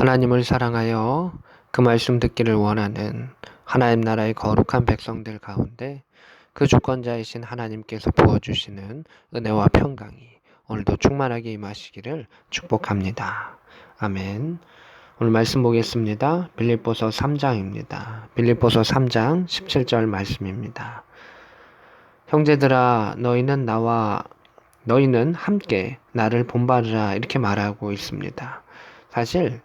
하나님을 사랑하여 그 말씀 듣기를 원하는 하나님 나라의 거룩한 백성들 가운데 그 주권자이신 하나님께서 부어주시는 은혜와 평강이 오늘도 충만하게 임하시기를 축복합니다. 아멘. 오늘 말씀 보겠습니다. 빌립보서 3장입니다. 빌립보서 3장 17절 말씀입니다. 형제들아 너희는 함께 나를 본받으라 이렇게 말하고 있습니다. 사실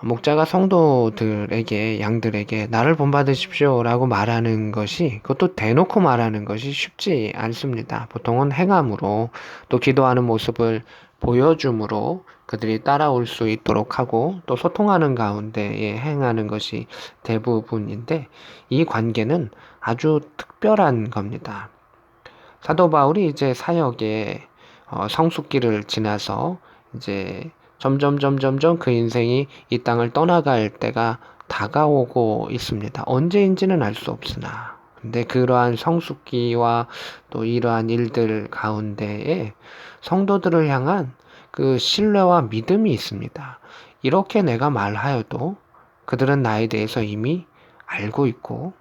목자가 성도들에게 양들에게 나를 본받으십시오 라고 말하는 것이, 그것도 대놓고 말하는 것이 쉽지 않습니다. 보통은 행함으로 또 기도하는 모습을 보여줌으로 그들이 따라올 수 있도록 하고 또 소통하는 가운데에 행하는 것이 대부분인데, 이 관계는 아주 특별한 겁니다. 사도 바울이 이제 사역의 성숙기를 지나서 이제 점점 그 인생이 이 땅을 떠나갈 때가 다가오고 있습니다. 언제인지는 알 수 없으나. 근데 그러한 성숙기와 또 이러한 일들 가운데에 성도들을 향한 그 신뢰와 믿음이 있습니다. 이렇게 내가 말하여도 그들은 나에 대해서 이미 알고 있고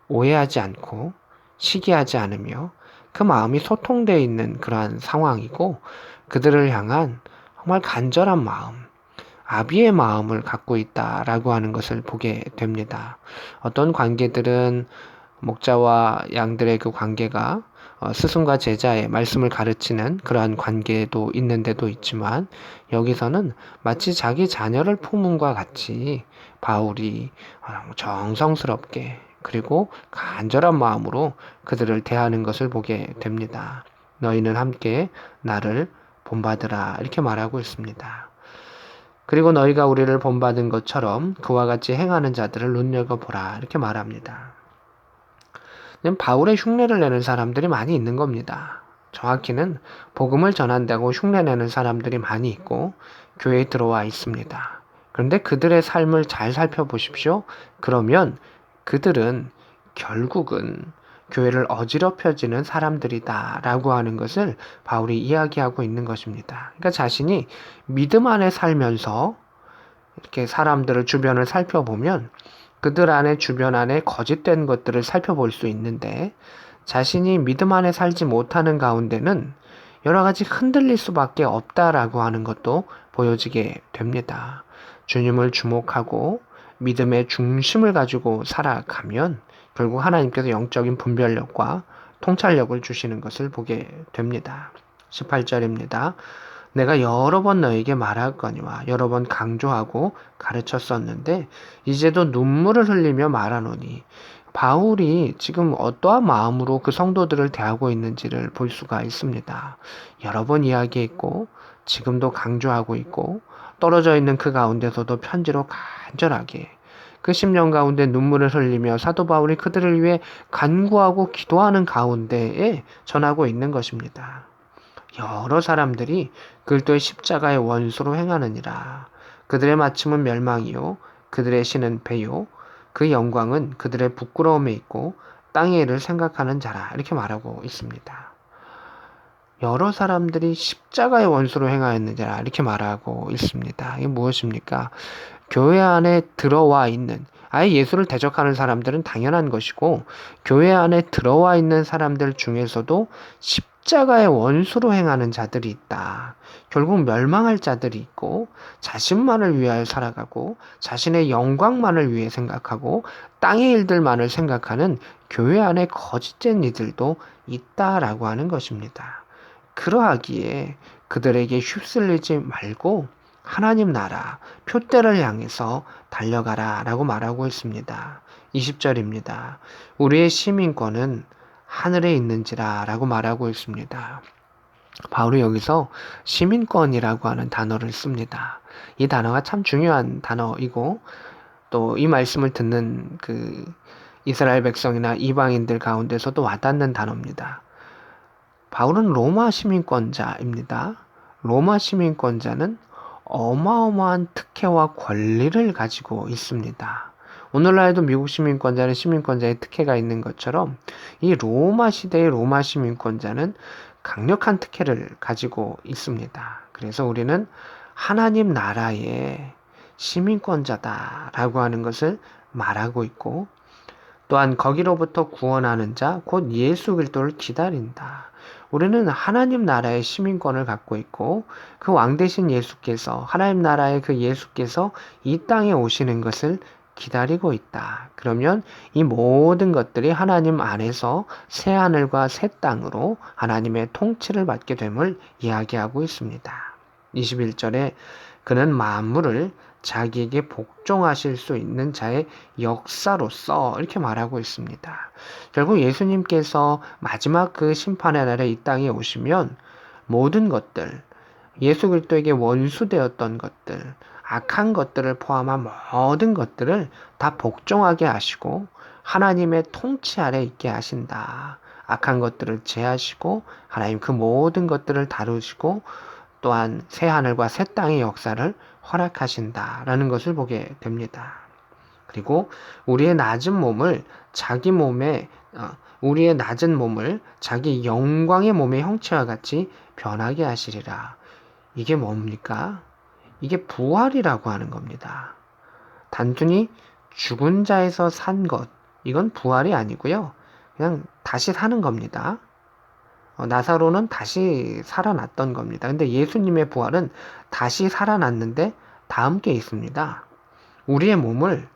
오해하지 않고 시기하지 않으며 그 마음이 소통되어 있는 그러한 상황이고, 그들을 향한 정말 간절한 마음, 아비의 마음을 갖고 있다라고 하는 것을 보게 됩니다. 어떤 관계들은 목자와 양들의 그 관계가 스승과 제자의 말씀을 가르치는 그러한 관계도 있는데도 있지만, 여기서는 마치 자기 자녀를 품음과 같이 바울이 정성스럽게 그리고 간절한 마음으로 그들을 대하는 것을 보게 됩니다. 너희는 함께 나를 본받으라 이렇게 말하고 있습니다. 그리고 너희가 우리를 본받은 것처럼 그와 같이 행하는 자들을 눈여겨보라 이렇게 말합니다. 바울의 흉내를 내는 사람들이 많이 있는 겁니다. 정확히는 복음을 전한다고 흉내내는 사람들이 많이 있고 교회에 들어와 있습니다. 그런데 그들의 삶을 잘 살펴보십시오. 그러면 그들은 결국은 교회를 어지럽혀지는 사람들이다 라고 하는 것을 바울이 이야기하고 있는 것입니다. 그러니까 자신이 믿음 안에 살면서 이렇게 사람들을 주변을 살펴보면 그들 안에 주변 안에 거짓된 것들을 살펴볼 수 있는데, 자신이 믿음 안에 살지 못하는 가운데는 여러 가지 흔들릴 수밖에 없다라고 하는 것도 보여지게 됩니다. 주님을 주목하고 믿음의 중심을 가지고 살아가면 결국 하나님께서 영적인 분별력과 통찰력을 주시는 것을 보게 됩니다. 18절입니다. 내가 여러 번 너에게 말하거니와 여러 번 강조하고 가르쳤었는데 이제도 눈물을 흘리며 말하노니, 바울이 지금 어떠한 마음으로 그 성도들을 대하고 있는지를 볼 수가 있습니다. 여러 번 이야기했고 지금도 강조하고 있고, 떨어져 있는 그 가운데서도 편지로 간절하게 그 심령 가운데 눈물을 흘리며 사도 바울이 그들을 위해 간구하고 기도하는 가운데에 전하고 있는 것입니다. 여러 사람들이 그리스도의 십자가의 원수로 행하느니라. 그들의 마침은 멸망이요 그들의 신은 배요 그 영광은 그들의 부끄러움에 있고 땅의 일을 생각하는 자라 이렇게 말하고 있습니다. 여러 사람들이 십자가의 원수로 행하였느니라 이렇게 말하고 있습니다. 이게 무엇입니까? 교회 안에 들어와 있는, 아예 예수를 대적하는 사람들은 당연한 것이고, 교회 안에 들어와 있는 사람들 중에서도 십자가의 원수로 행하는 자들이 있다. 결국 멸망할 자들이 있고, 자신만을 위하여 살아가고 자신의 영광만을 위해 생각하고 땅의 일들만을 생각하는 교회 안에 거짓된 이들도 있다라고 하는 것입니다. 그러하기에 그들에게 휩쓸리지 말고 하나님 나라 표대를 향해서 달려가라 라고 말하고 있습니다. 20절입니다. 우리의 시민권은 하늘에 있는지라 라고 말하고 있습니다. 바울이 여기서 시민권이라고 하는 단어를 씁니다. 이 단어가 참 중요한 단어이고, 또 이 말씀을 듣는 그 이스라엘 백성이나 이방인들 가운데서도 와닿는 단어입니다. 바울은 로마 시민권자입니다. 로마 시민권자는 어마어마한 특혜와 권리를 가지고 있습니다. 오늘날에도 미국 시민권자는 시민권자의 특혜가 있는 것처럼 이 로마 시대의 로마 시민권자는 강력한 특혜를 가지고 있습니다. 그래서 우리는 하나님 나라의 시민권자다라고 하는 것을 말하고 있고, 또한 거기로부터 구원하는 자, 곧 예수 그리스도를 기다린다. 우리는 하나님 나라의 시민권을 갖고 있고, 그 왕 대신 예수께서, 하나님 나라의 그 예수께서 이 땅에 오시는 것을 기다리고 있다. 그러면 이 모든 것들이 하나님 안에서 새 하늘과 새 땅으로 하나님의 통치를 받게 됨을 이야기하고 있습니다. 21절에 그는 만물을 자기에게 복종하실 수 있는 자의 역사로서 이렇게 말하고 있습니다. 결국 예수님께서 마지막 그 심판의 날에 이 땅에 오시면 모든 것들, 예수 그리스도에게 원수되었던 것들, 악한 것들을 포함한 모든 것들을 다 복종하게 하시고 하나님의 통치 아래 있게 하신다. 악한 것들을 제하시고 하나님 그 모든 것들을 다루시고 또한 새 하늘과 새 땅의 역사를 허락하신다라는 것을 보게 됩니다. 그리고 우리의 낮은 몸을 자기 영광의 몸의 형체와 같이 변하게 하시리라. 이게 뭡니까? 이게 부활이라고 하는 겁니다. 단순히 죽은 자에서 산 것, 이건 부활이 아니고요. 그냥 다시 사는 겁니다. 나사로는 다시 살아났던 겁니다. 근데 예수님의 부활은 다시 살아났는데 다음 게 있습니다. 우리의 몸을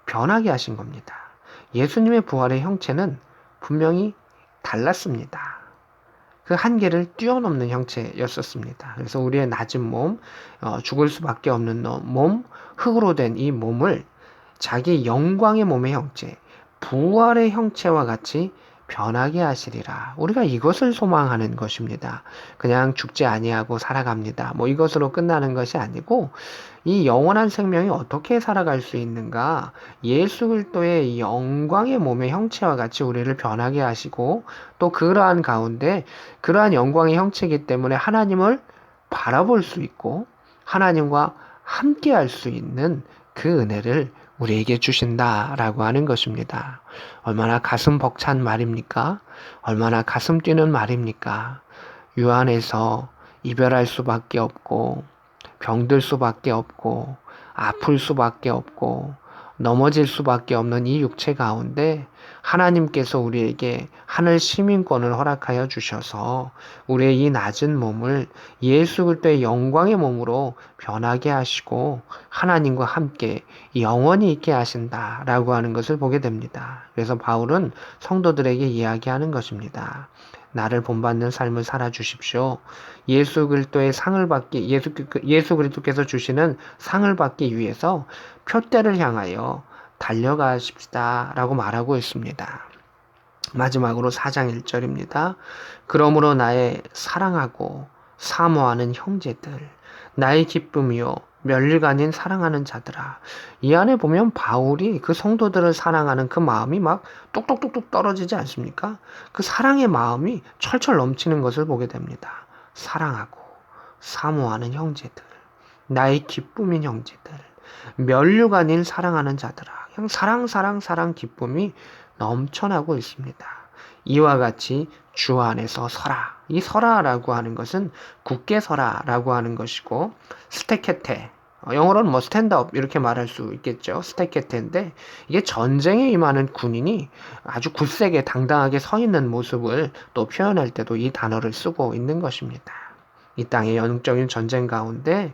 변하게 하신 겁니다. 예수님의 부활의 형체는 분명히 달랐습니다. 그 한계를 뛰어넘는 형체였었습니다. 그래서 우리의 낮은 몸, 죽을 수밖에 없는 몸, 흙으로 된 이 몸을 자기 영광의 몸의 형체, 부활의 형체와 같이 변하게 하시리라. 우리가 이것을 소망하는 것입니다. 그냥 죽지 아니하고 살아갑니다. 이것으로 끝나는 것이 아니고 이 영원한 생명이 어떻게 살아갈 수 있는가? 예수 그리스도의 영광의 몸의 형체와 같이 우리를 변하게 하시고 또 그러한 가운데 그러한 영광의 형체이기 때문에 하나님을 바라볼 수 있고 하나님과 함께 할 수 있는 그 은혜를 우리에게 주신다라고 하는 것입니다. 얼마나 가슴 벅찬 말입니까? 얼마나 가슴 뛰는 말입니까? 유 안에서 이별할 수밖에 없고 병들 수밖에 없고 아플 수밖에 없고 넘어질 수밖에 없는 이 육체 가운데 하나님께서 우리에게 하늘 시민권을 허락하여 주셔서 우리의 이 낮은 몸을 예수 그리스도의 영광의 몸으로 변하게 하시고 하나님과 함께 영원히 있게 하신다라고 하는 것을 보게 됩니다. 그래서 바울은 성도들에게 이야기하는 것입니다. 나를 본받는 삶을 살아 주십시오. 예수 그리스도의 상을 받기 예수 그리스도께서 주시는 상을 받기 위해서 표대를 향하여 달려가십시다라고 말하고 있습니다. 마지막으로 4장 1절입니다. 그러므로 나의 사랑하고 사모하는 형제들, 나의 기쁨이요 멸류관인 사랑하는 자들아. 이 안에 보면 바울이 그 성도들을 사랑하는 그 마음이 막 똑똑똑똑 떨어지지 않습니까? 그 사랑의 마음이 철철 넘치는 것을 보게 됩니다. 사랑하고 사모하는 형제들, 나의 기쁨인 형제들, 멸류관인 사랑하는 자들아. 그냥 사랑 기쁨이 넘쳐나고 있습니다. 이와 같이 주 안에서 서라. 이 서라라고 하는 것은 굳게 서라라고 하는 것이고 스테케테, 영어로는 스탠드업 이렇게 말할 수 있겠죠. 스테케테인데 이게 전쟁에 임하는 군인이 아주 굳세게 당당하게 서 있는 모습을 또 표현할 때도 이 단어를 쓰고 있는 것입니다. 이 땅의 영적인 전쟁 가운데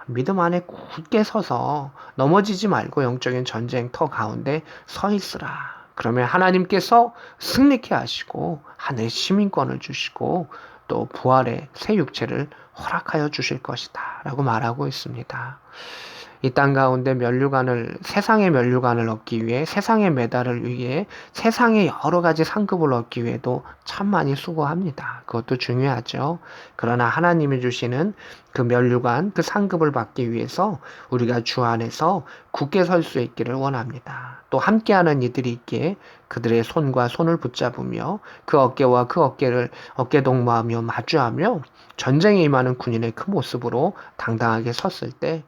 믿음 안에 굳게 서서 넘어지지 말고 영적인 전쟁터 가운데 서 있으라. 그러면 하나님께서 승리케 하시고 하늘 시민권을 주시고 또 부활의 새 육체를 허락하여 주실 것이다 라고 말하고 있습니다. 이 땅 가운데 세상의 면류관을 얻기 위해 세상의 메달을 위해 세상의 여러 가지 상급을 얻기 위해도 참 많이 수고합니다. 그것도 중요하죠. 그러나 하나님이 주시는 그 면류관, 그 상급을 받기 위해서 우리가 주 안에서 굳게 설 수 있기를 원합니다. 또 함께하는 이들이 있기에 그들의 손과 손을 붙잡으며 그 어깨와 그 어깨를 어깨 동무하며 마주하며 전쟁에 임하는 군인의 그 모습으로 당당하게 섰을 때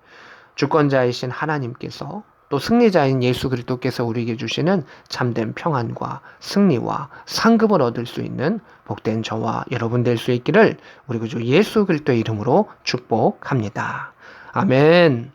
주권자이신 하나님께서 또 승리자인 예수 그리스도께서 우리에게 주시는 참된 평안과 승리와 상급을 얻을 수 있는 복된 저와 여러분 될 수 있기를 우리 구주 예수 그리스도의 이름으로 축복합니다. 아멘.